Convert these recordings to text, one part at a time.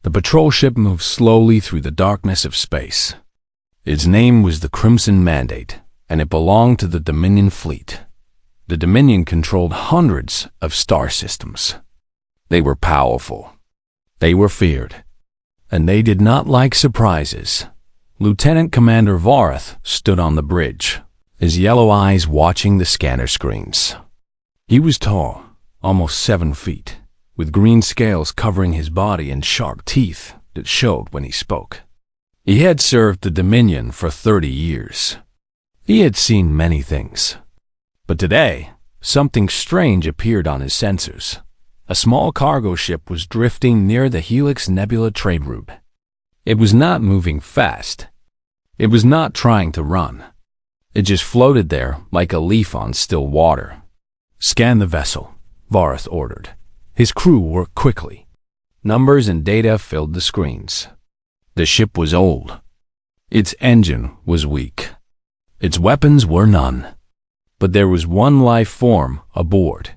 The patrol ship moved slowly through the darkness of space. Its name was the Crimson Mandate, and it belonged to the Dominion fleet. The Dominion controlled hundreds of star systems. They were powerful. They were feared. And they did not like surprises. Lieutenant Commander Vorath stood on the bridge, his yellow eyes watching the scanner screens. He was tall, almost 7 feet, with green scales covering his body and sharp teeth that showed when he spoke. He had served the Dominion for 30 years. He had seen many things. But today, something strange appeared on his sensors. A small cargo ship was drifting near the Helix Nebula trade route. It was not moving fast. It was not trying to run. It just floated there like a leaf on still water. "Scan the vessel," Vorath ordered. His crew worked quickly. Numbers and data filled the screens. The ship was old. Its engine was weak. Its weapons were none. But there was one life form aboard.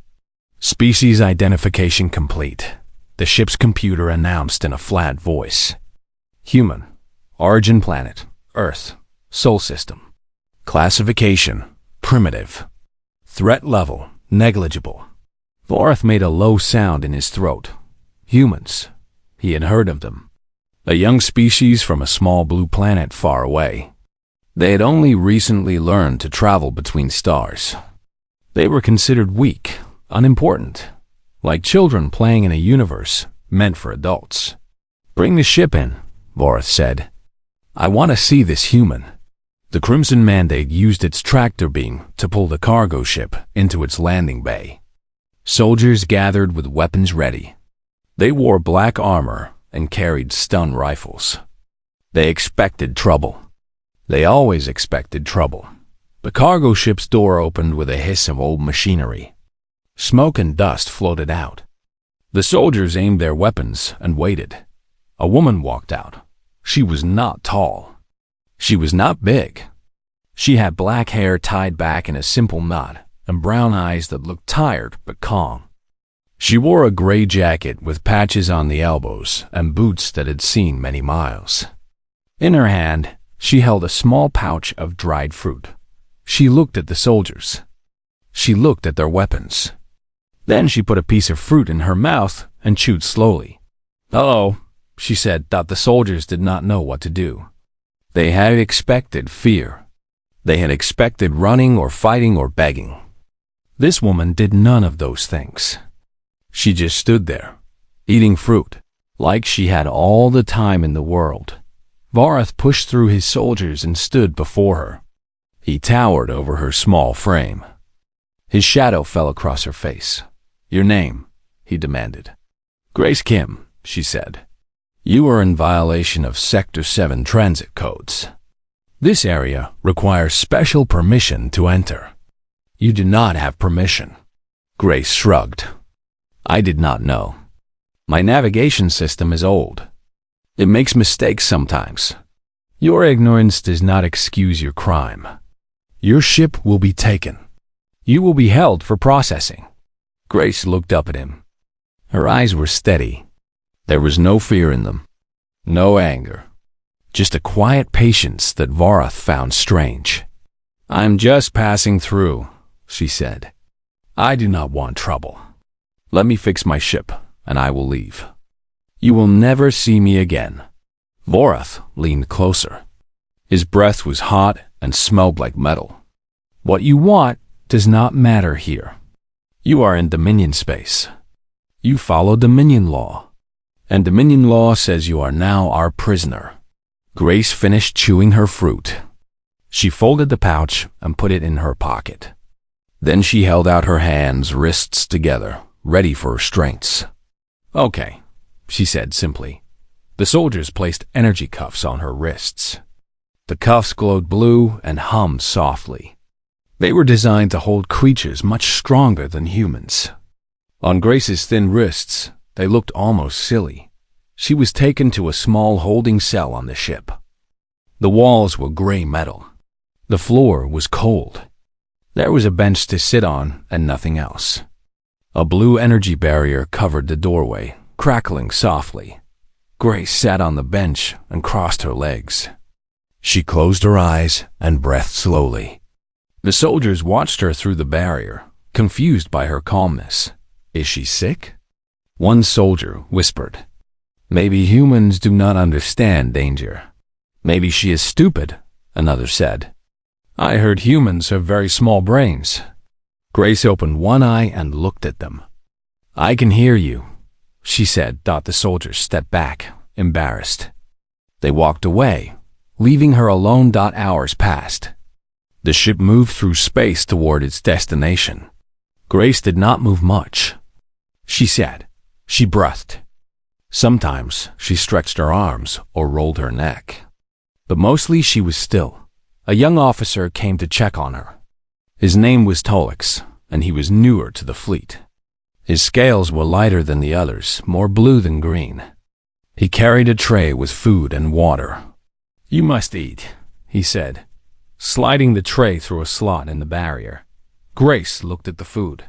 "Species identification complete," the ship's computer announced in a flat voice. "Human. Origin planet, Earth. Sol system. Classification, primitive. Threat level, negligible." Vorath made a low sound in his throat. Humans. He had heard of them. A young species from a small blue planet far away. They had only recently learned to travel between stars. They were considered weak, unimportant, like children playing in a universe meant for adults. "Bring the ship in," Vorath said. "I want to see this human." The Crimson Mandate used its tractor beam to pull the cargo ship into its landing bay. Soldiers gathered with weapons ready. They wore black armor and carried stun rifles. They expected trouble. They always expected trouble. The cargo ship's door opened with a hiss of old machinery. Smoke and dust floated out. The soldiers aimed their weapons and waited. A woman walked out. She was not tall. She was not big. She had black hair tied back in a simple knot and brown eyes that looked tired but calm. She wore a gray jacket with patches on the elbows and boots that had seen many miles. In her hand, she held a small pouch of dried fruit. She looked at the soldiers. She looked at their weapons. Then she put a piece of fruit in her mouth and chewed slowly. "Hello," she said, that the soldiers did not know what to do. They had expected fear. They had expected running or fighting or begging. This woman did none of those things. She just stood there, eating fruit, like she had all the time in the world. Vorath pushed through his soldiers and stood before her. He towered over her small frame. His shadow fell across her face. "Your name?" he demanded. "Grace Kim," she said. "You are in violation of Sector 7 transit codes. This area requires special permission to enter." "You do not have permission." Grace shrugged. "I did not know. My navigation system is old. It makes mistakes sometimes. Your ignorance does not excuse your crime. Your ship will be taken. You will be held for processing." Grace looked up at him. Her eyes were steady. There was no fear in them, no anger, just a quiet patience that Vorath found strange. "I'm just passing through," she said. "I do not want trouble. Let me fix my ship, and I will leave. You will never see me again." Vorath leaned closer. His breath was hot and smelled like metal. "What you want does not matter here. You are in Dominion space. You follow Dominion law. And Dominion law says you are now our prisoner." Grace finished chewing her fruit. She folded the pouch and put it in her pocket. Then she held out her hands, wrists together, ready for restraints. "Okay," she said simply. The soldiers placed energy cuffs on her wrists. The cuffs glowed blue and hummed softly. They were designed to hold creatures much stronger than humans. On Grace's thin wrists, they looked almost silly. She was taken to a small holding cell on the ship. The walls were gray metal. The floor was cold. There was a bench to sit on and nothing else. A blue energy barrier covered the doorway, crackling softly. Grace sat on the bench and crossed her legs. She closed her eyes and breathed slowly. The soldiers watched her through the barrier, confused by her calmness. Is she sick? One soldier whispered. Maybe humans do not understand danger. Maybe she is stupid, another said. I heard humans have very small brains. Grace opened one eye and looked at them. I can hear you, she said. The soldiers stepped back, embarrassed. They walked away, leaving her alone. Hours passed. The ship moved through space toward its destination. Grace did not move much. She sat. She breathed. Sometimes she stretched her arms or rolled her neck. But mostly she was still. A young officer came to check on her. His name was Tolix, and he was newer to the fleet. His scales were lighter than the others, more blue than green. He carried a tray with food and water. You must eat, he said, sliding the tray through a slot in the barrier. Grace looked at the food.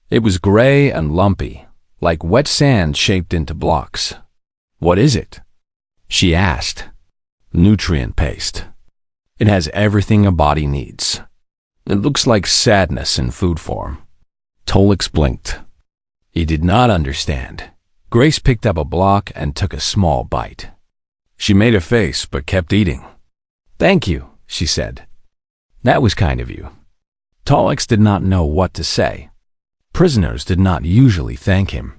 It was gray and lumpy, like wet sand shaped into blocks. What is it? She asked. Nutrient paste. It has everything a body needs. It looks like sadness in food form. Tolix blinked. He did not understand. Grace picked up a block and took a small bite. She made a face but kept eating. Thank you, she said. That was kind of you. Tolix did not know what to say. Prisoners did not usually thank him.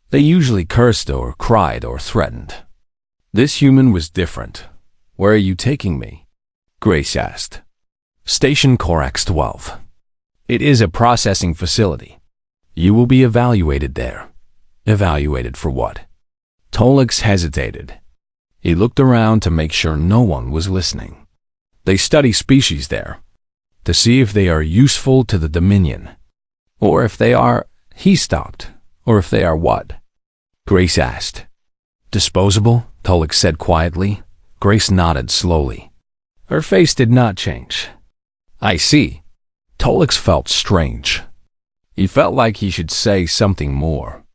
They usually cursed or cried or threatened. This human was different. Where are you taking me? Grace asked. Station Corax 12. It is a processing facility. You will be evaluated there. Evaluated for what? Tolix hesitated. He looked around to make sure no one was listening. They study species there, to see if they are useful to the Dominion. Or if they are, he stopped, or if they are what? Grace asked. Disposable, Tolix said quietly. Grace nodded slowly. Her face did not change. I see. Tolix felt strange. He felt like he should say something more.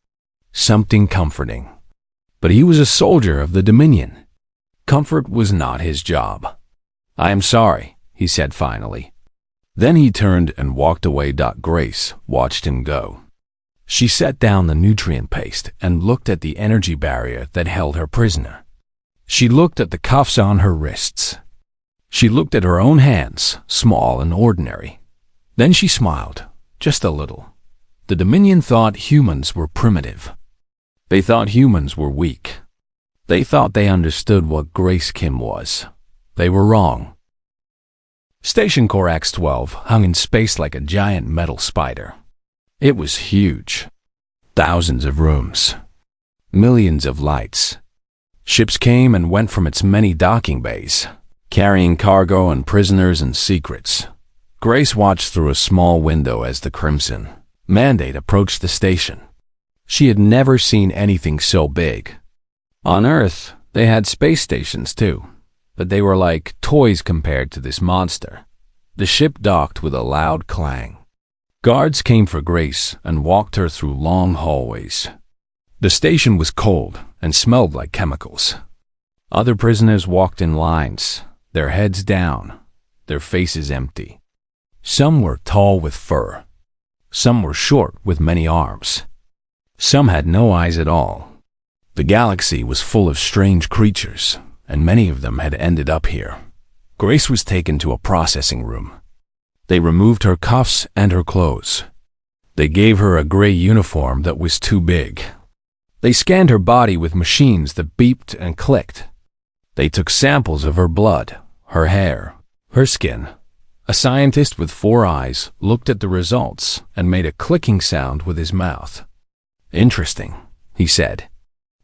Something comforting. But he was a soldier of the Dominion. Comfort was not his job. I am sorry, he said finally. Then he turned and walked away. Grace watched him go. She set down the nutrient paste and looked at the energy barrier that held her prisoner. She looked at the cuffs on her wrists. She looked at her own hands, small and ordinary. Then she smiled, just a little. The Dominion thought humans were primitive. They thought humans were weak. They thought they understood what Grace Kim was. They were wrong. Station Corax 12 hung in space like a giant metal spider. It was huge. Thousands of rooms. Millions of lights. Ships came and went from its many docking bays, carrying cargo and prisoners and secrets. Grace watched through a small window as the Crimson Mandate approached the station. She had never seen anything so big. On Earth, they had space stations too, but they were like toys compared to this monster. The ship docked with a loud clang. Guards came for Grace and walked her through long hallways. The station was cold and smelled like chemicals. Other prisoners walked in lines, their heads down, their faces empty. Some were tall with fur. Some were short with many arms. Some had no eyes at all. The galaxy was full of strange creatures, and many of them had ended up here. Grace was taken to a processing room. They removed her cuffs and her clothes. They gave her a gray uniform that was too big. They scanned her body with machines that beeped and clicked. They took samples of her blood, her hair, her skin. A scientist with 4 eyes looked at the results and made a clicking sound with his mouth. Interesting, he said.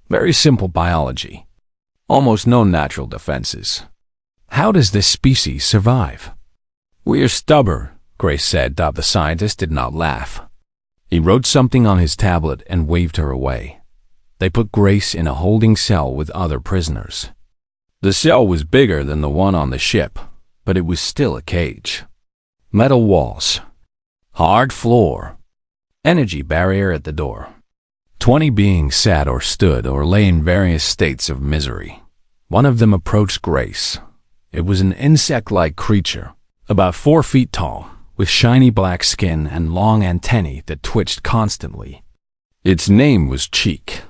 Very simple biology. Almost no natural defenses. How does this species survive? We are stubborn, Grace said. The scientist did not laugh. He wrote something on his tablet and waved her away. They put Grace in a holding cell with other prisoners. The cell was bigger than the one on the ship, but it was still a cage. Metal walls. Hard floor. Energy barrier at the door. 20 beings sat or stood or lay in various states of misery. One of them approached Grace. It was an insect-like creature, about 4 feet tall, with shiny black skin and long antennae that twitched constantly. Its name was Cheek.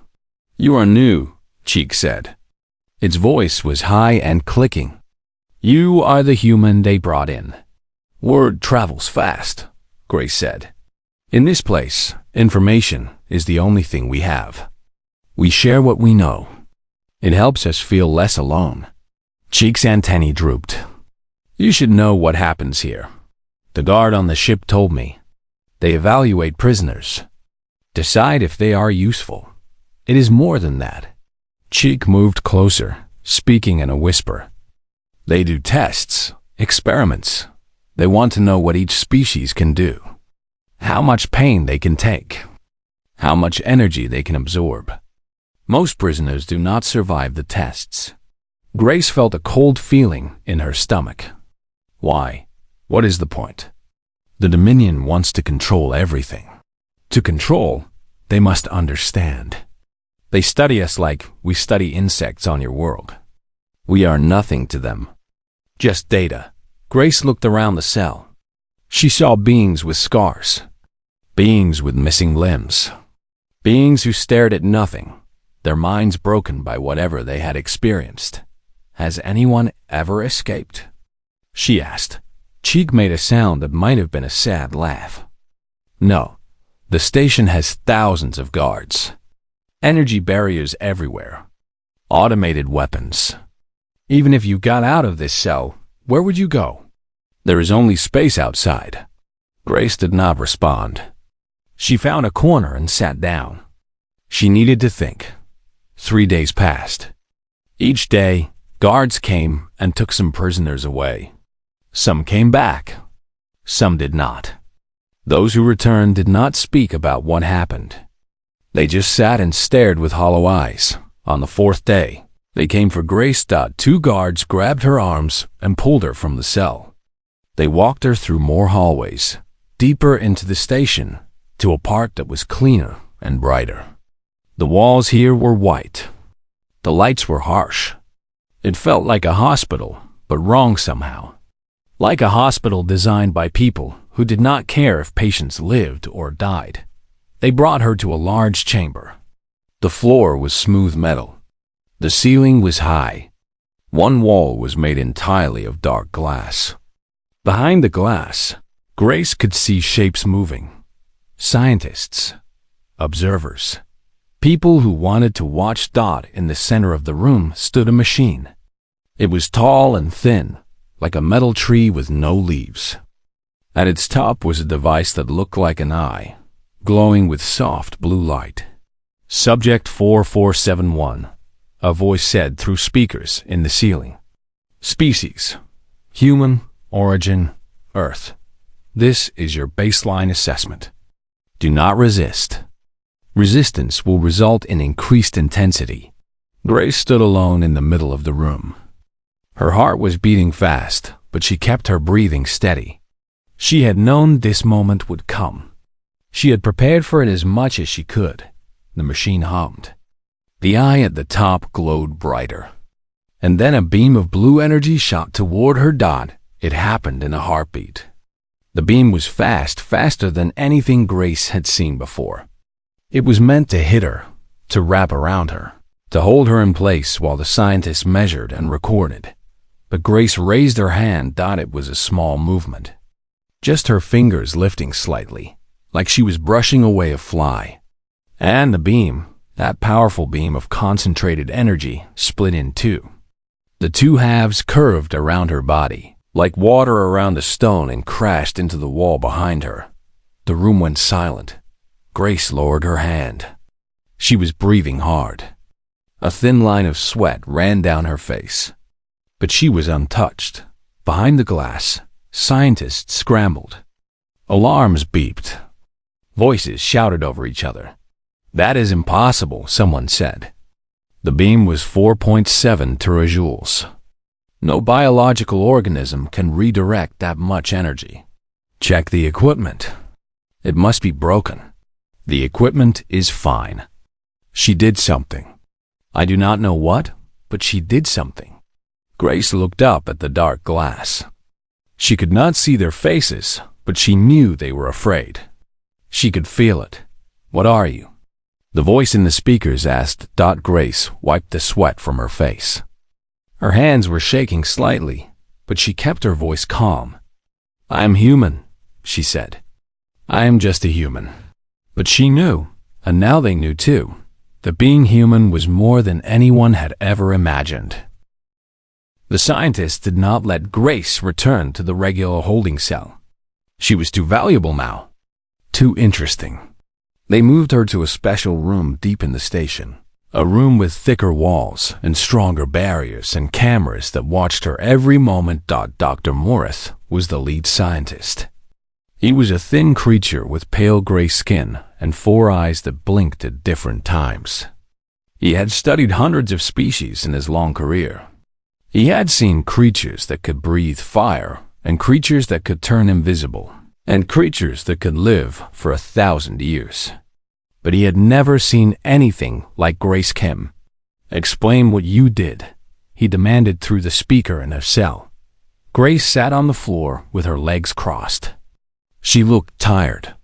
"You are new," Cheek said. Its voice was high and clicking. "You are the human they brought in." "Word travels fast," Grace said. "In this place, information is the only thing we have. We share what we know. It helps us feel less alone." Cheek's antennae drooped. "You should know what happens here. The guard on the ship told me. They evaluate prisoners, decide if they are useful. It is more than that." Cheek moved closer, speaking in a whisper. "They do tests, experiments. They want to know what each species can do, how much pain they can take, how much energy they can absorb. Most prisoners do not survive the tests." Grace felt a cold feeling in her stomach. "Why? What is the point?" "The Dominion wants to control everything. To control, they must understand. They study us like we study insects on your world. We are nothing to them. Just data." Grace looked around the cell. She saw beings with scars, beings with missing limbs, beings who stared at nothing, their minds broken by whatever they had experienced. "Has anyone ever escaped?" she asked. Cheek made a sound that might have been a sad laugh. "No. The station has thousands of guards. Energy barriers everywhere. Automated weapons. Even if you got out of this cell, where would you go? There is only space outside." Grace did not respond. She found a corner and sat down. She needed to think. 3 days passed. Each day, guards came and took some prisoners away. Some came back. Some did not. Those who returned did not speak about what happened. They just sat and stared with hollow eyes. On the 4th day, they came for Grace. 2 guards grabbed her arms and pulled her from the cell. They walked her through more hallways, deeper into the station, to a part that was cleaner and brighter. The walls here were white. The lights were harsh. It felt like a hospital, but wrong somehow. Like a hospital designed by people who did not care if patients lived or died. They brought her to a large chamber. The floor was smooth metal. The ceiling was high. One wall was made entirely of dark glass. Behind the glass, Grace could see shapes moving. Scientists, observers, people who wanted to watch. In the center of the room stood a machine. It was tall and thin, like a metal tree with no leaves. At its top was a device that looked like an eye, glowing with soft blue light. "Subject 4471, a voice said through speakers in the ceiling. "Species, human, origin, Earth. This is your baseline assessment. Do not resist. Resistance will result in increased intensity." Grace stood alone in the middle of the room. Her heart was beating fast, but she kept her breathing steady. She had known this moment would come. She had prepared for it as much as she could. The machine hummed. The eye at the top glowed brighter. And then a beam of blue energy shot toward her. It happened in a heartbeat. The beam was faster than anything Grace had seen before. It was meant to hit her, to wrap around her, to hold her in place while the scientists measured and recorded. But Grace raised her hand. It was a small movement. Just her fingers lifting slightly, like she was brushing away a fly. And the beam, that powerful beam of concentrated energy, split in 2. The 2 halves curved around her body, like water around a stone, and crashed into the wall behind her. The room went silent. Grace lowered her hand. She was breathing hard. A thin line of sweat ran down her face. But she was untouched. Behind the glass, scientists scrambled. Alarms beeped. Voices shouted over each other. "That is impossible," someone said. The beam was 4.7 terajoules. No biological organism can redirect that much energy. "Check the equipment. It must be broken." "The equipment is fine," She did something. I do not know what, but she did something. Grace looked up at the dark glass. She could not see their faces, but she knew they were afraid. She could feel it. What are you? The voice in the speakers asked. Grace wiped the sweat from her face. Her hands were shaking slightly, but she kept her voice calm. I am human, she said. I am just a human. But she knew, and now they knew too, that being human was more than anyone had ever imagined. The scientists did not let Grace return to the regular holding cell. She was too valuable now. Too interesting. They moved her to a special room deep in the station. A room with thicker walls and stronger barriers and cameras that watched her every moment. Dr. Morris was the lead scientist. He was a thin creature with pale gray skin and 4 eyes that blinked at different times. He had studied hundreds of species in his long career. He had seen creatures that could breathe fire, and creatures that could turn invisible, and creatures that could live for 1,000 years. But he had never seen anything like Grace Kim. Explain what you did, he demanded through the speaker in her cell. Grace sat on the floor with her legs crossed. She looked tired.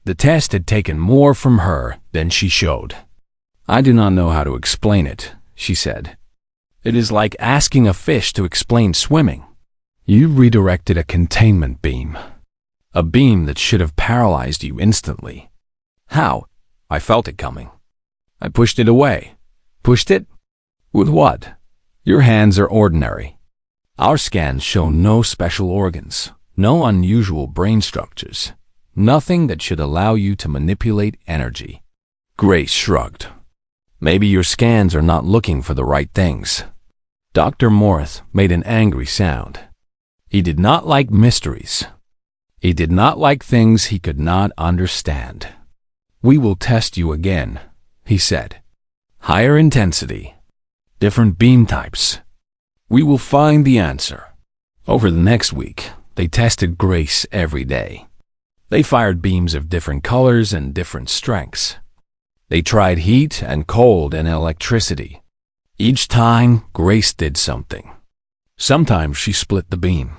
The test had taken more from her than she showed. I do not know how to explain it, she said. It is like asking a fish to explain swimming. You redirected a containment beam. A beam that should have paralyzed you instantly. How? I felt it coming. I pushed it away. Pushed it? With what? Your hands are ordinary. Our scans show no special organs, no unusual brain structures, nothing that should allow you to manipulate energy. Grace shrugged. Maybe your scans are not looking for the right things. Dr. Morris made an angry sound. He did not like mysteries. He did not like things he could not understand. We will test you again, he said. Higher intensity. Different beam types. We will find the answer. Over the next week, they tested Grace every day. They fired beams of different colors and different strengths. They tried heat and cold and electricity. Each time, Grace did something. Sometimes she split the beam.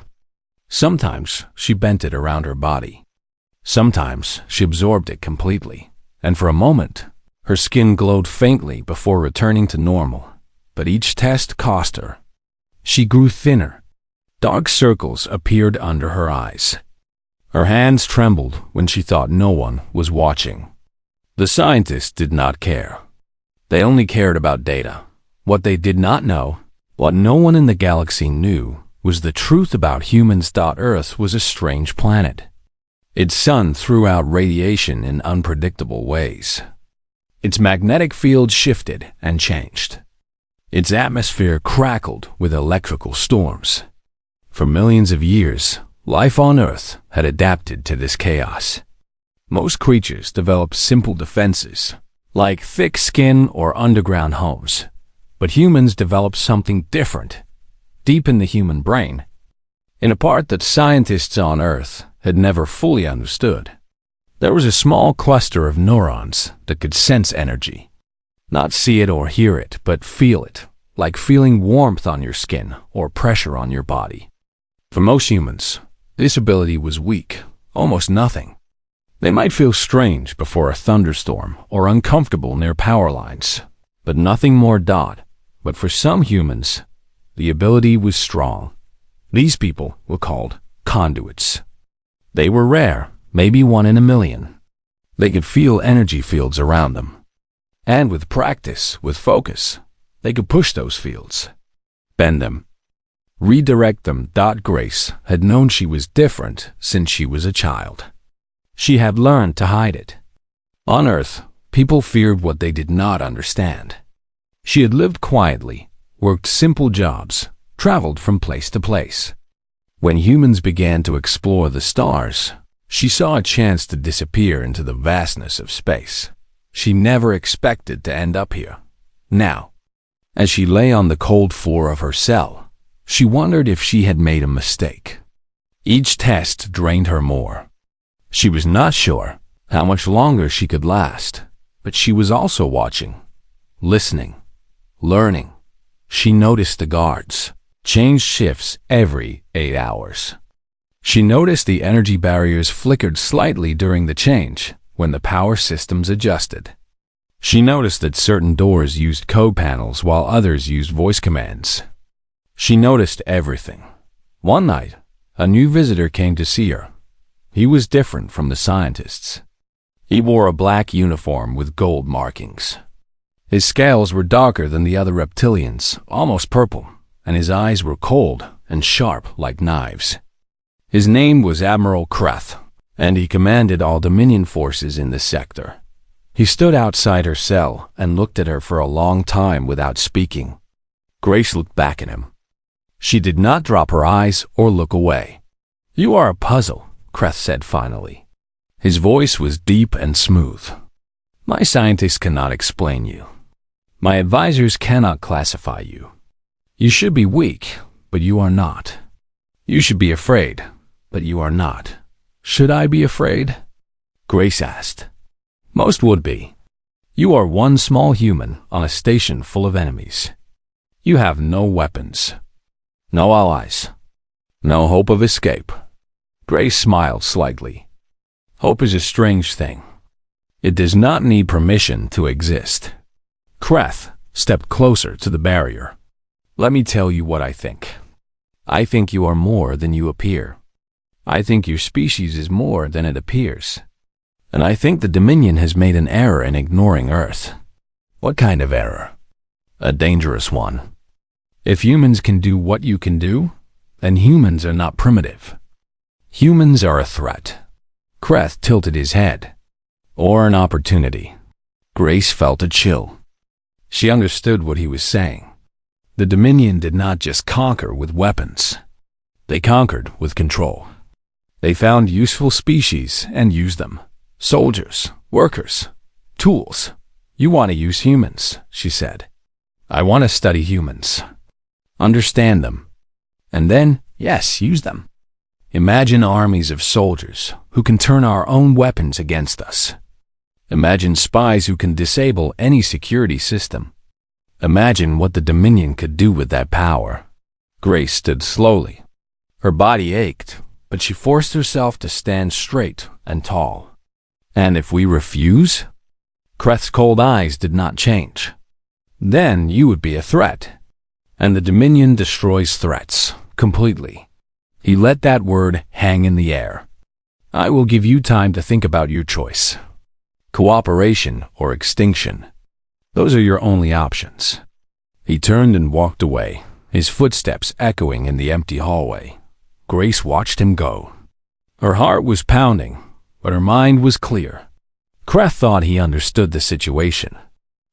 Sometimes she bent it around her body. Sometimes she absorbed it completely, and for a moment, her skin glowed faintly before returning to normal. But each test cost her. She grew thinner. Dark circles appeared under her eyes. Her hands trembled when she thought no one was watching. The scientists did not care. They only cared about data. What they did not know, what no one in the galaxy knew, was the truth about humans. Earth was a strange planet. Its sun threw out radiation in unpredictable ways. Its magnetic field shifted and changed. Its atmosphere crackled with electrical storms. For millions of years, life on Earth had adapted to this chaos. Most creatures developed simple defenses, like thick skin or underground homes. But humans developed something different, deep in the human brain, in a part that scientists on Earth had never fully understood. There was a small cluster of neurons that could sense energy. Not see it or hear it, but feel it, like feeling warmth on your skin or pressure on your body. For most humans, this ability was weak, almost nothing. They might feel strange before a thunderstorm or uncomfortable near power lines, but nothing more. But for some humans, the ability was strong. These people were called conduits. They were rare, maybe 1 in a million. They could feel energy fields around them. And with practice, with focus, they could push those fields, bend them, redirect them. Grace had known she was different since she was a child. She had learned to hide it. On Earth, people feared what they did not understand. She had lived quietly, worked simple jobs, traveled from place to place. When humans began to explore the stars, she saw a chance to disappear into the vastness of space. She never expected to end up here. Now, as she lay on the cold floor of her cell, she wondered if she had made a mistake. Each test drained her more. She was not sure how much longer she could last, but she was also watching, listening, learning. She noticed the guards changed shifts every 8 hours. She noticed the energy barriers flickered slightly during the change when the power systems adjusted. She noticed that certain doors used code panels while others used voice commands. She noticed everything. One night, a new visitor came to see her. He was different from the scientists. He wore a black uniform with gold markings. His scales were darker than the other reptilians, almost purple, and his eyes were cold and sharp like knives. His name was Admiral Kreth, and he commanded all Dominion forces in this sector. He stood outside her cell and looked at her for a long time without speaking. Grace looked back at him. She did not drop her eyes or look away. "You are a puzzle," Kreth said finally. His voice was deep and smooth. "My scientists cannot explain you. My advisors cannot classify you. You should be weak, but you are not. You should be afraid, but you are not. Should I be afraid?" Grace asked. "Most would be. You are one small human on a station full of enemies. You have no weapons, no allies, no hope of escape." Grace smiled slightly. "Hope is a strange thing. It does not need permission to exist." Kreth stepped closer to the barrier. "Let me tell you what I think. I think you are more than you appear. I think your species is more than it appears. And I think the Dominion has made an error in ignoring Earth." "What kind of error?" "A dangerous one. If humans can do what you can do, then humans are not primitive. Humans are a threat." Kreth tilted his head. "Or an opportunity." Grace felt a chill. She understood what he was saying. The Dominion did not just conquer with weapons. They conquered with control. They found useful species and used them. Soldiers, workers, tools. "You want to use humans," she said. "I want to study humans. Understand them. And then, yes, use them. Imagine armies of soldiers who can turn our own weapons against us. Imagine spies who can disable any security system. Imagine what the Dominion could do with that power." Grace stood slowly. Her body ached, but she forced herself to stand straight and tall. "And if we refuse?" Kreth's cold eyes did not change. "Then you would be a threat. And the Dominion destroys threats completely." He let that word hang in the air. "I will give you time to think about your choice. Cooperation or extinction. Those are your only options." He turned and walked away, his footsteps echoing in the empty hallway. Grace watched him go. Her heart was pounding, but her mind was clear. Kreth thought he understood the situation.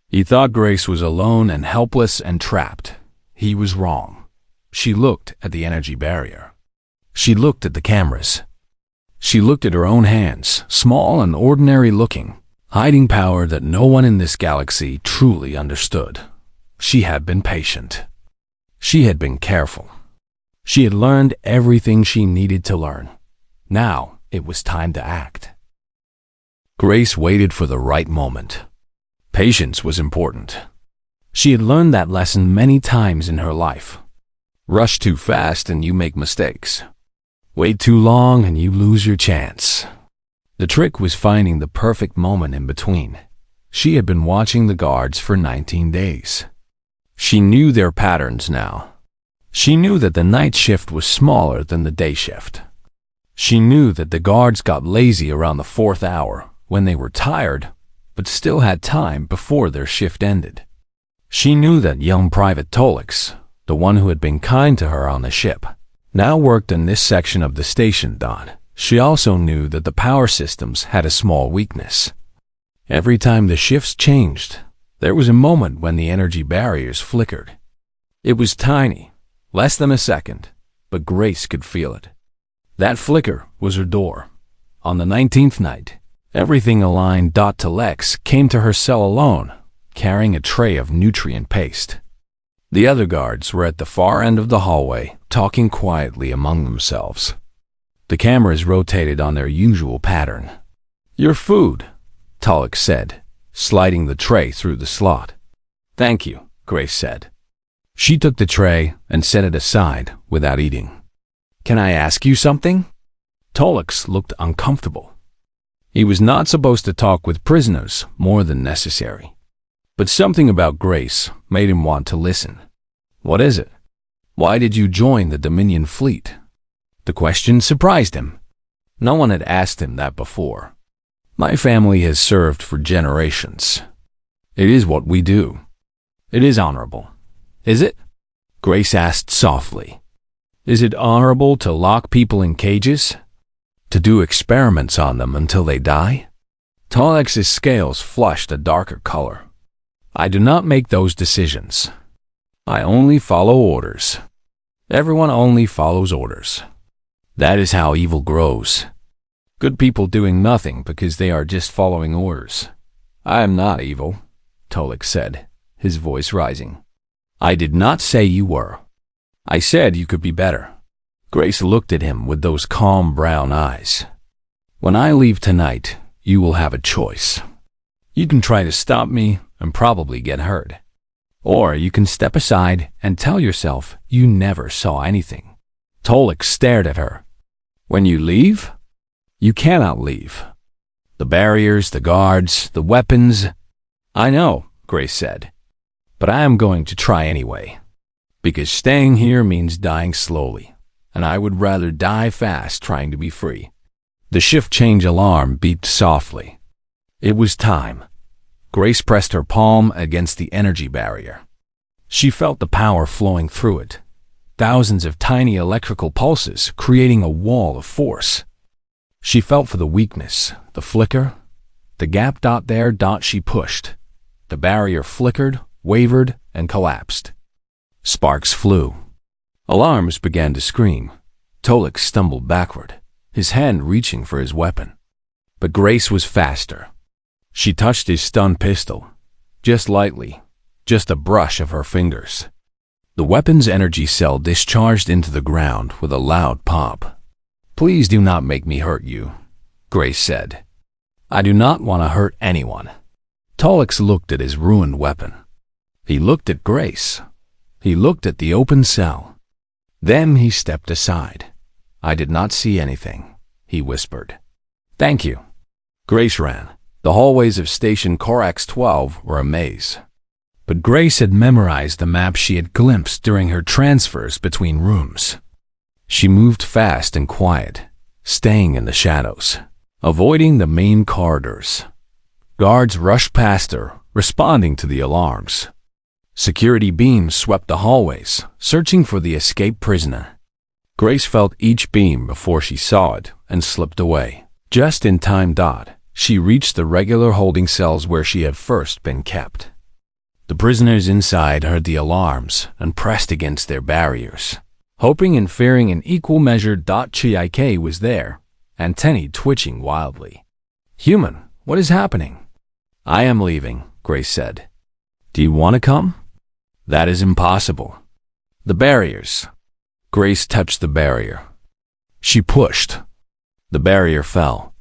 He thought Grace was alone and helpless and trapped. He was wrong. She looked at the energy barrier. She looked at the cameras. She looked at her own hands, small and ordinary looking, hiding power that no one in this galaxy truly understood. She had been patient. She had been careful. She had learned everything she needed to learn. Now it was time to act. Grace waited for the right moment. Patience was important. She had learned that lesson many times in her life. Rush too fast and you make mistakes. Wait too long and you lose your chance. The trick was finding the perfect moment in between. She had been watching the guards for 19 days. She knew their patterns now. She knew that the night shift was smaller than the day shift. She knew that the guards got lazy around the 4th hour when they were tired, but still had time before their shift ended. She knew that young Private Tolix, the one who had been kind to her on the ship, now worked in this section of the station. She also knew that the power systems had a small weakness. Every time the shifts changed, there was a moment when the energy barriers flickered. It was tiny, less than a second, but Grace could feel it. That flicker was her door. On the 19th night, everything aligned. Telex came to her cell alone, carrying a tray of nutrient paste. The other guards were at the far end of the hallway, talking quietly among themselves. The cameras rotated on their usual pattern. "Your food," Telex said, sliding the tray through the slot. Thank you, Grace said. She took the tray and set it aside without eating. Can I ask you something? Tolix looked uncomfortable. He was not supposed to talk with prisoners more than necessary. But something about Grace made him want to listen. What is it? Why did you join the Dominion fleet? The question surprised him. No one had asked him that before. My family has served for generations. It is what we do. It is honorable. Is it? Grace asked softly. Is it honorable to lock people in cages? To do experiments on them until they die? Tolix's scales flushed a darker color. I do not make those decisions. I only follow orders. Everyone only follows orders. That is how evil grows. Good people doing nothing because they are just following orders. I am not evil, Tolix said, his voice rising. I did not say you were. I said you could be better. Grace looked at him with those calm brown eyes. When I leave tonight, you will have a choice. You can try to stop me and probably get hurt. Or you can step aside and tell yourself you never saw anything. Tolix stared at her. When you leave, you cannot leave. The barriers, the guards, the weapons. I know, Grace said. But I am going to try anyway. Because staying here means dying slowly. And I would rather die fast trying to be free. The shift change alarm beeped softly. It was time. Grace pressed her palm against the energy barrier. She felt the power flowing through it. Thousands of tiny electrical pulses creating a wall of force. She felt for the weakness, the flicker, the gap there she pushed. The barrier flickered, wavered, and collapsed. Sparks flew. Alarms began to scream. Tolix stumbled backward, his hand reaching for his weapon. But Grace was faster. She touched his stun pistol, just lightly, just a brush of her fingers. The weapon's energy cell discharged into the ground with a loud pop. Please do not make me hurt you, Grace said. I do not want to hurt anyone. Tolix looked at his ruined weapon. He looked at Grace. He looked at the open cell. Then he stepped aside. I did not see anything, he whispered. Thank you. Grace ran. The hallways of Station Corax 12 were a maze. But Grace had memorized the map she had glimpsed during her transfers between rooms. She moved fast and quiet, staying in the shadows, avoiding the main corridors. Guards rushed past her, responding to the alarms. Security beams swept the hallways, searching for the escaped prisoner. Grace felt each beam before she saw it and slipped away. Just in time, she reached the regular holding cells where she had first been kept. The prisoners inside heard the alarms and pressed against their barriers. Hoping and fearing in equal measure, Chik was there, antennae twitching wildly. Human, what is happening? I am leaving, Grace said. Do you want to come? That is impossible. The barriers. Grace touched the barrier. She pushed. The barrier fell.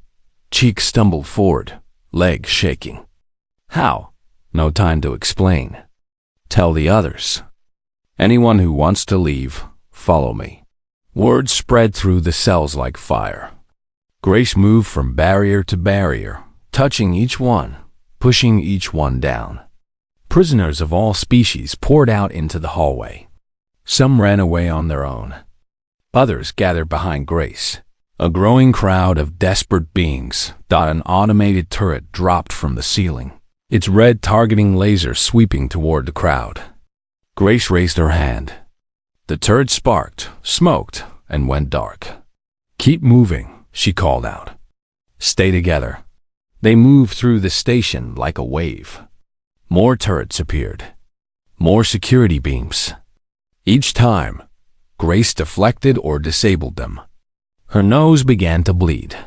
Cheek stumbled forward, leg shaking. How? No time to explain. Tell the others. Anyone who wants to leave, follow me. Word spread through the cells like fire. Grace moved from barrier to barrier, touching each one, pushing each one down. Prisoners of all species poured out into the hallway. Some ran away on their own. Others gathered behind Grace. A growing crowd of desperate beings. An automated turret dropped from the ceiling, its red targeting laser sweeping toward the crowd. Grace raised her hand. The turret sparked, smoked, and went dark. Keep moving, she called out. Stay together. They moved through the station like a wave. More turrets appeared. More security beams. Each time, Grace deflected or disabled them. Her nose began to bleed.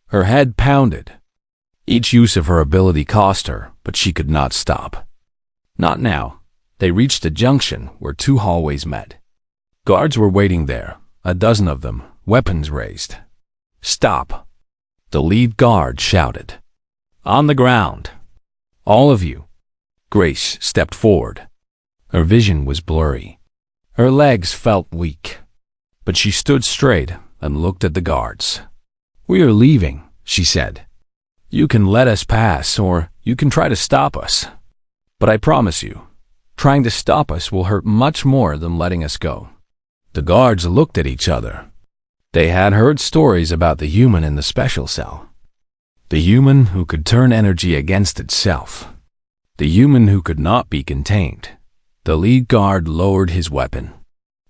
Her head pounded. Each use of her ability cost her, but she could not stop. Not now. They reached a junction where two hallways met. Guards were waiting there, a dozen of them, weapons raised. Stop. The lead guard shouted. On the ground. All of you. Grace stepped forward. Her vision was blurry. Her legs felt weak. But she stood straight and looked at the guards. "We are leaving," she said. "You can let us pass, or you can try to stop us. But I promise you, trying to stop us will hurt much more than letting us go." The guards looked at each other. They had heard stories about the human in the special cell. The human who could turn energy against itself. The human who could not be contained. The lead guard lowered his weapon.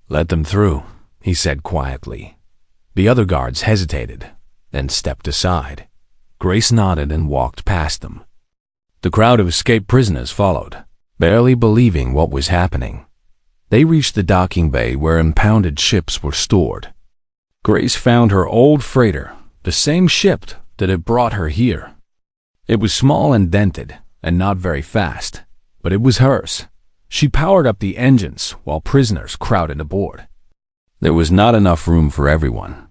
"Let them through," he said quietly. The other guards hesitated, then stepped aside. Grace nodded and walked past them. The crowd of escaped prisoners followed, barely believing what was happening. They reached the docking bay where impounded ships were stored. Grace found her old freighter, the same ship that had brought her here. It was small and dented, and not very fast, but it was hers. She powered up the engines while prisoners crowded aboard. There was not enough room for everyone.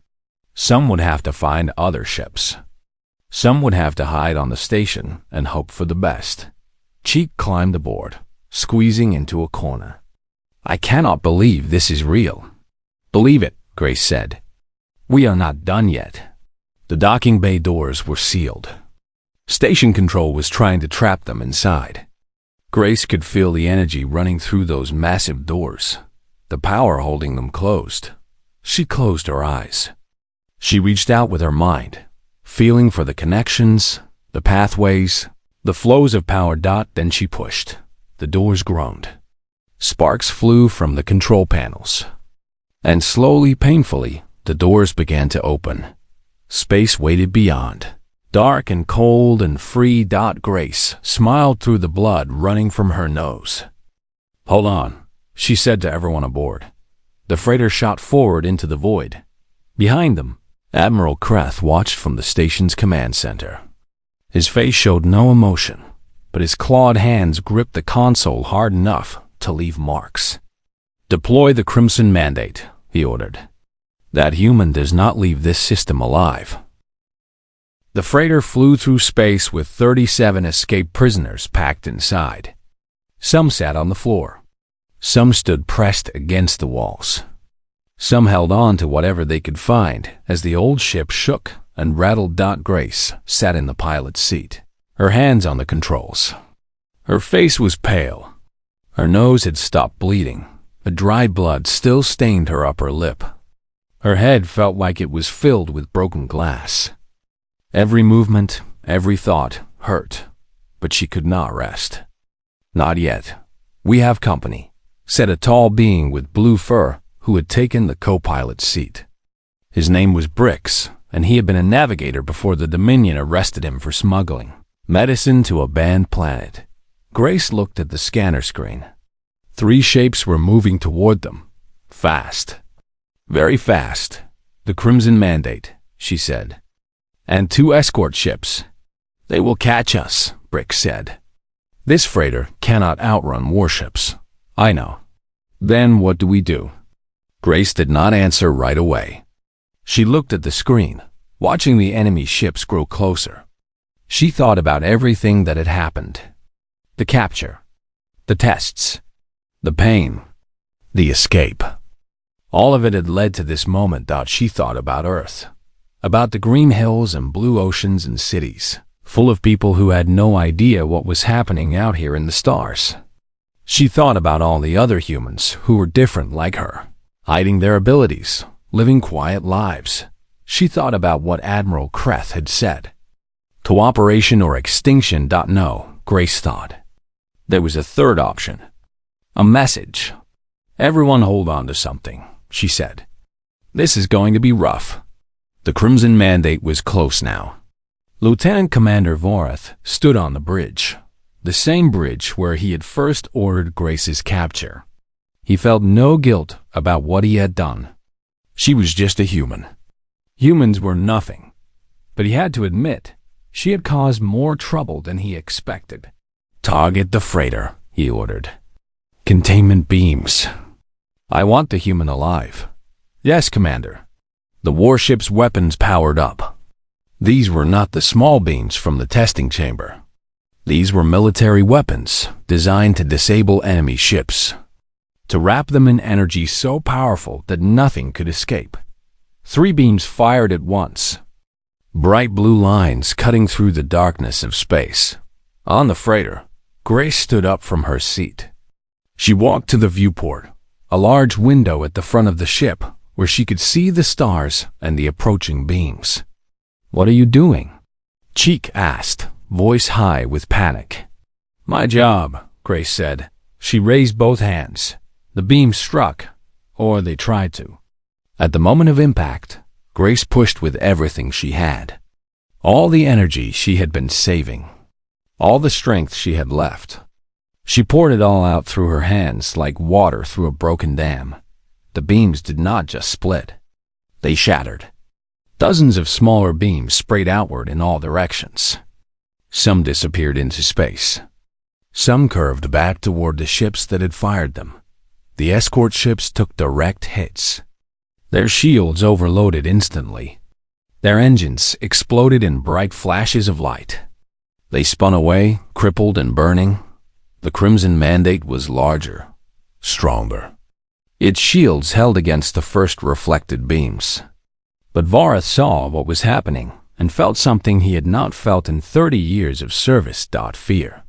Some would have to find other ships. Some would have to hide on the station and hope for the best. Cheek climbed aboard, squeezing into a corner. "I cannot believe this is real." "Believe it," Grace said. "We are not done yet." The docking bay doors were sealed. Station control was trying to trap them inside. Grace could feel the energy running through those massive doors, the power holding them closed. She closed her eyes. She reached out with her mind, feeling for the connections, the pathways, the flows of power. Then she pushed. The doors groaned. Sparks flew from the control panels. And slowly, painfully, the doors began to open. Space waited beyond. Dark and cold and free. Grace smiled through the blood running from her nose. "Hold on," she said to everyone aboard. The freighter shot forward into the void. Behind them, Admiral Kreth watched from the station's command center. His face showed no emotion, but his clawed hands gripped the console hard enough to leave marks. "Deploy the Crimson Mandate," he ordered. "That human does not leave this system alive." The freighter flew through space with 37 escaped prisoners packed inside. Some sat on the floor. Some stood pressed against the walls. Some held on to whatever they could find as the old ship shook and rattled. Grace sat in the pilot's seat, her hands on the controls. Her face was pale. Her nose had stopped bleeding, but dry blood still stained her upper lip. Her head felt like it was filled with broken glass. Every movement, every thought hurt, but she could not rest. "Not yet. We have company," said a tall being with blue fur who had taken the co-pilot's seat. His name was Brix, and he had been a navigator before the Dominion arrested him for smuggling medicine to a banned planet. Grace looked at the scanner screen. 3 shapes were moving toward them. Fast. Very fast. "The Crimson Mandate," she said. "And 2 escort ships." "They will catch us," Brix said. "This freighter cannot outrun warships." "I know." "Then what do we do?" Grace did not answer right away. She looked at the screen, watching the enemy ships grow closer. She thought about everything that had happened. The capture, the tests, the pain, the escape. All of it had led to this moment. She thought about Earth, about the green hills and blue oceans and cities, full of people who had no idea what was happening out here in the stars. She thought about all the other humans who were different like her, hiding their abilities, living quiet lives. She thought about what Admiral Kreth had said. Cooperation or extinction. No, Grace thought. There was a third option. A message. "Everyone hold on to something," she said. "This is going to be rough." The Crimson Mandate was close now. Lieutenant Commander Vorath stood on the bridge, the same bridge where he had first ordered Grace's capture. He felt no guilt about what he had done. She was just a human. Humans were nothing. But he had to admit, she had caused more trouble than he expected. "Target the freighter," he ordered. "Containment beams." "I want the human alive." "Yes, Commander." The warship's weapons powered up. These were not the small beams from the testing chamber. These were military weapons designed to disable enemy ships, to wrap them in energy so powerful that nothing could escape. 3 beams fired at once, bright blue lines cutting through the darkness of space. On the freighter, Grace stood up from her seat. She walked to the viewport, a large window at the front of the ship where she could see the stars and the approaching beams. "What are you doing?" Cheek asked, voice high with panic. "My job," Grace said. She raised both hands. The beams struck, or they tried to. At the moment of impact, Grace pushed with everything she had. All the energy she had been saving. All the strength she had left. She poured it all out through her hands like water through a broken dam. The beams did not just split. They shattered. Dozens of smaller beams sprayed outward in all directions. Some disappeared into space. Some curved back toward the ships that had fired them. The escort ships took direct hits. Their shields overloaded instantly. Their engines exploded in bright flashes of light. They spun away, crippled and burning. The Crimson Mandate was larger, stronger. Its shields held against the first reflected beams. But Vareth saw what was happening and felt something he had not felt in 30 years of service. Fear.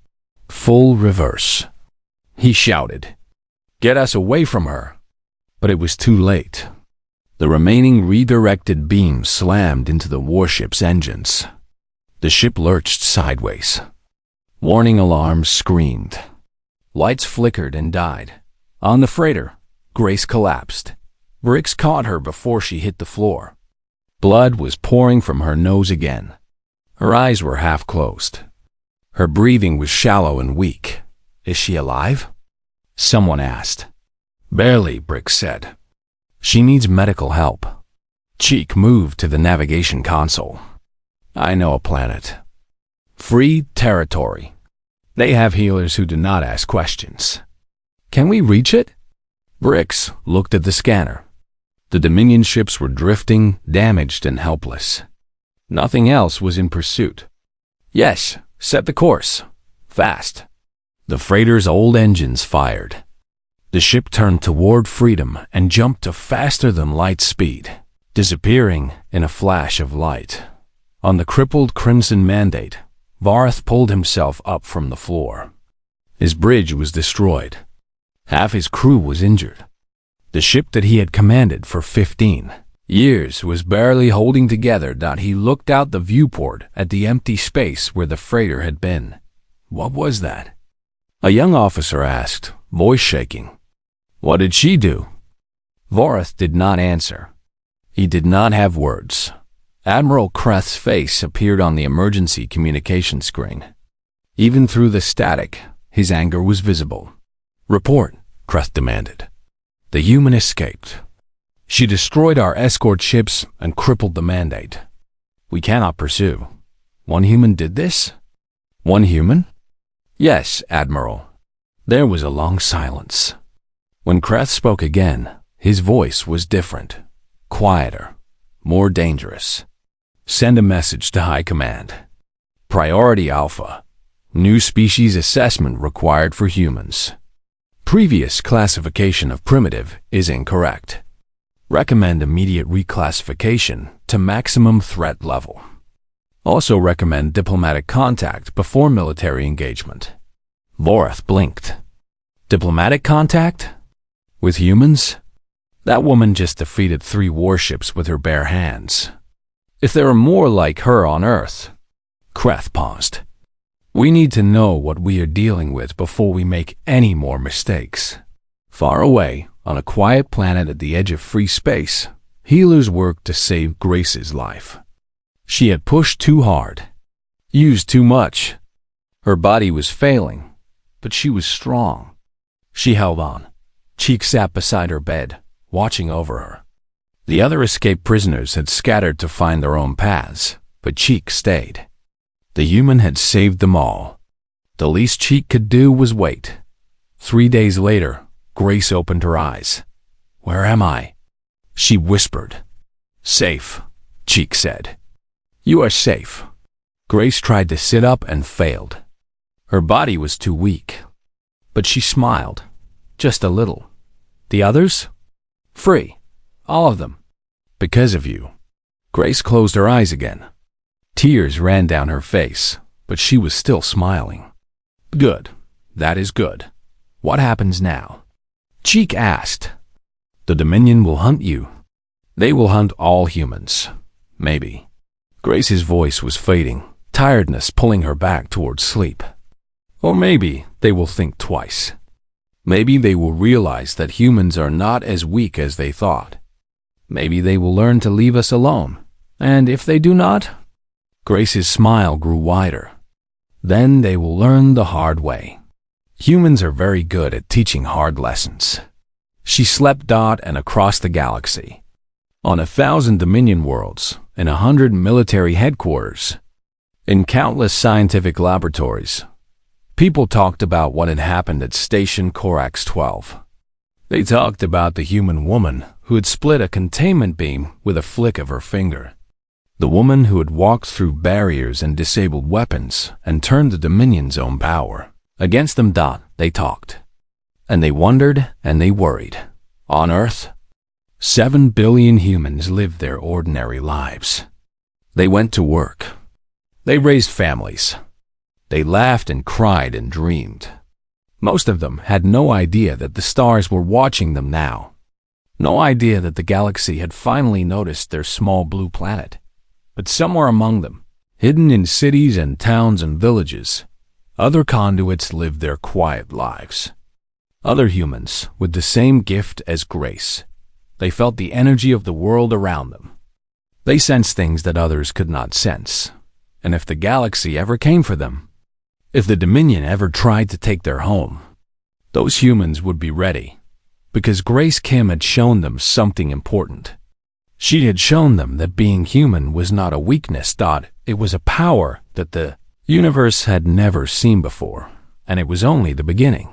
Full reverse. He shouted, "Get us away from her!" But it was too late. The remaining redirected beams slammed into the warship's engines. The ship lurched sideways. Warning alarms screamed. Lights flickered and died. On the freighter, Grace collapsed. Bricks caught her before she hit the floor. Blood was pouring from her nose again. Her eyes were half closed. Her breathing was shallow and weak. "Is she alive?" someone asked. "Barely," Bricks said. "She needs medical help." Cheek moved to the navigation console. "I know a planet. Free territory. They have healers who do not ask questions. Can we reach it?" Bricks looked at the scanner. The Dominion ships were drifting, damaged and helpless. Nothing else was in pursuit. "Yes, set the course. Fast." The freighter's old engines fired. The ship turned toward freedom and jumped to faster-than-light speed, disappearing in a flash of light. On the crippled Crimson Mandate, Vareth pulled himself up from the floor. His bridge was destroyed. Half his crew was injured. The ship that he had commanded for 15 years was barely holding together. He looked out the viewport at the empty space where the freighter had been. What was that? A young officer asked, voice shaking. What did she do? Vareth did not answer. He did not have words. Admiral Kreth's face appeared on the emergency communication screen. Even through the static, his anger was visible. Report, Kreth demanded. The human escaped. She destroyed our escort ships and crippled the Mandate. We cannot pursue. One human did this? One human? Yes, Admiral. There was a long silence. When Kreth spoke again, his voice was different, quieter, more dangerous. Send a message to High Command. Priority Alpha. New species assessment required for humans. Previous classification of primitive is incorrect. Recommend immediate reclassification to maximum threat level. Also recommend diplomatic contact before military engagement. Vareth blinked. Diplomatic contact? With humans? That woman just defeated 3 warships with her bare hands. If there are more like her on Earth. Kreth paused. We need to know what we are dealing with before we make any more mistakes. Far away, on a quiet planet at the edge of free space, healers worked to save Grace's life. She had pushed too hard, used too much. Her body was failing, but she was strong. She held on. Cheek sat beside her bed, watching over her. The other escaped prisoners had scattered to find their own paths, but Cheek stayed. The human had saved them all. The least Cheek could do was wait. 3 days later, Grace opened her eyes. Where am I? She whispered. Safe, Cheek said. You are safe. Grace tried to sit up and failed. Her body was too weak, but she smiled, just a little. The others? Free. All of them. Because of you. Grace closed her eyes again. Tears ran down her face, but she was still smiling. Good. That is good. What happens now? Cheek asked. The Dominion will hunt you. They will hunt all humans. Maybe. Grace's voice was fading, tiredness pulling her back towards sleep. Or maybe they will think twice. Maybe they will realize that humans are not as weak as they thought. Maybe they will learn to leave us alone. And if they do not, Grace's smile grew wider. Then they will learn the hard way. Humans are very good at teaching hard lessons. She slept and across the galaxy. On 1,000 Dominion worlds, in 100 military headquarters, in countless scientific laboratories, people talked about what had happened at Station Corax 12. They talked about the human woman who had split a containment beam with a flick of her finger. The woman who had walked through barriers and disabled weapons and turned the Dominion's own power against them. They talked. And they wondered and they worried. On Earth, 7 billion humans lived their ordinary lives. They went to work. They raised families. They laughed and cried and dreamed. Most of them had no idea that the stars were watching them now. No idea that the galaxy had finally noticed their small blue planet. But somewhere among them, hidden in cities and towns and villages, other conduits lived their quiet lives. Other humans with the same gift as Grace. They felt the energy of the world around them. They sensed things that others could not sense. And if the galaxy ever came for them, if the Dominion ever tried to take their home, those humans would be ready, because Grace Kim had shown them something important. She had shown them that being human was not a weakness. It was a power that the universe had never seen before, and it was only the beginning.